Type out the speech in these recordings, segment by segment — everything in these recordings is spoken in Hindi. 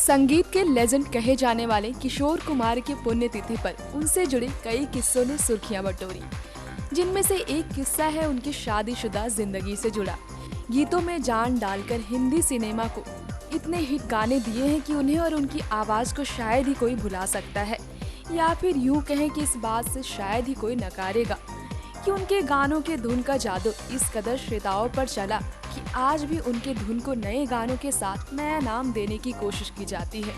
संगीत के लेजेंड कहे जाने वाले किशोर कुमार की पुण्यतिथि पर उनसे जुड़े कई किस्सों ने सुर्खियां बटोरी, जिनमें से एक किस्सा है उनकी शादीशुदा जिंदगी से जुड़ा। गीतों में जान डालकर हिंदी सिनेमा को इतने हिट गाने दिए हैं कि उन्हें और उनकी आवाज को शायद ही कोई भुला सकता है, या फिर यूं कहें कि इस बात से शायद ही कोई नकारेगा कि उनके गानों के धुन का जादू इस कदर श्रोताओं पर चला कि आज भी उनके धुन को नए गानों के साथ नया नाम देने की कोशिश की जाती है।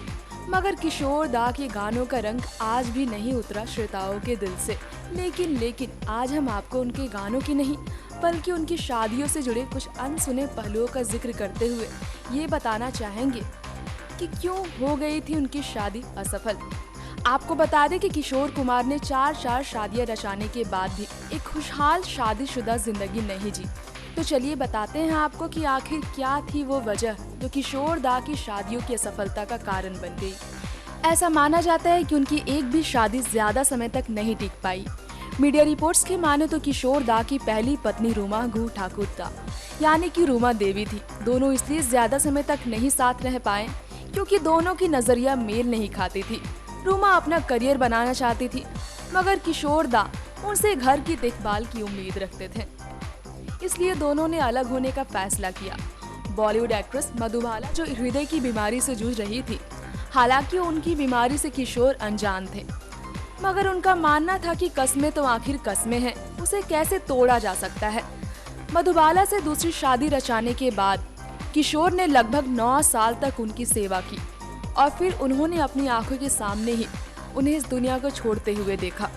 मगर किशोर दा के गानों का रंग आज भी नहीं उतरा श्रोताओं के दिल से। लेकिन आज हम आपको उनके गानों की नहीं बल्कि उनकी शादियों से जुड़े कुछ अनसुने पहलुओं का जिक्र करते हुए ये बताना चाहेंगे कि क्यों हो गई थी उनकी शादी असफल। आपको बता दें कि किशोर कुमार ने चार शादियां रचाने के बाद भी एक खुशहाल शादीशुदा जिंदगी नहीं जी। तो चलिए बताते हैं आपको कि आखिर क्या थी वो वजह जो किशोर दा की शादियों की असफलता का कारण बन गई। ऐसा माना जाता है कि उनकी एक भी शादी ज्यादा समय तक नहीं टिक पाई। मीडिया रिपोर्ट्स के माने तो किशोर दा की पहली पत्नी रूमा घू ठाकुर दा यानी कि रूमा देवी थी। दोनों इसलिए ज्यादा समय तक नहीं साथ रह पाए क्योंकि दोनों की नजरिया मेल नहीं खाती थी। रूमा अपना करियर बनाना चाहती थी मगर किशोर दा उनसे घर की देखभाल की उम्मीद रखते थे, इसलिए दोनों ने अलग होने का फैसला किया। बॉलीवुड एक्ट्रेस मधुबाला जो हृदय की बीमारी से जूझ रही थी, हालांकि उनकी बीमारी से किशोर अनजान थे, मगर उनका मानना था कि कस्में तो आखिर कस्में हैं, उसे कैसे तोड़ा जा सकता है। मधुबाला से दूसरी शादी रचाने के बाद किशोर ने लगभग 9 साल तक उनकी सेवा की और फिर उन्होंने अपनी आंखों के सामने ही उन्हें इस दुनिया को छोड़ते हुए देखा।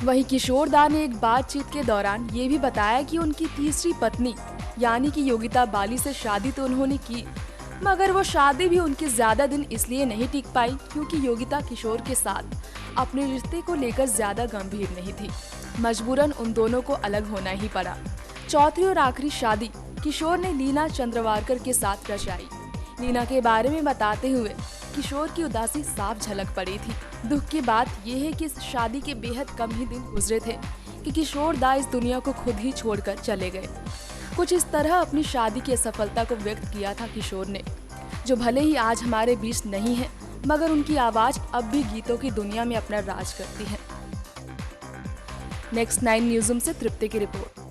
वहीं किशोर दा ने एक बातचीत के दौरान ये भी बताया कि उनकी तीसरी पत्नी यानी कि योगिता बाली से शादी तो उन्होंने की, मगर वो शादी भी उनकी ज्यादा दिन इसलिए नहीं टिक पाई क्योंकि योगिता किशोर के साथ अपने रिश्ते को लेकर ज्यादा गंभीर नहीं थी। मजबूरन उन दोनों को अलग होना ही पड़ा। चौथी और आखिरी शादी किशोर ने लीना चंद्रवारकर के साथ रचाई। लीना के बारे में बताते हुए किशोर की उदासी साफ झलक पड़ी थी। दुख की बात यह है कि इस शादी के बेहद कम ही दिन गुजरे थे कि किशोर दा इस दुनिया को खुद ही छोड़कर चले गए। कुछ इस तरह अपनी शादी की असफलता को व्यक्त किया था किशोर ने, जो भले ही आज हमारे बीच नहीं है मगर उनकी आवाज अब भी गीतों की दुनिया में अपना राज करती है। नेक्स्ट 9 न्यूज़ से तृप्ति की रिपोर्ट।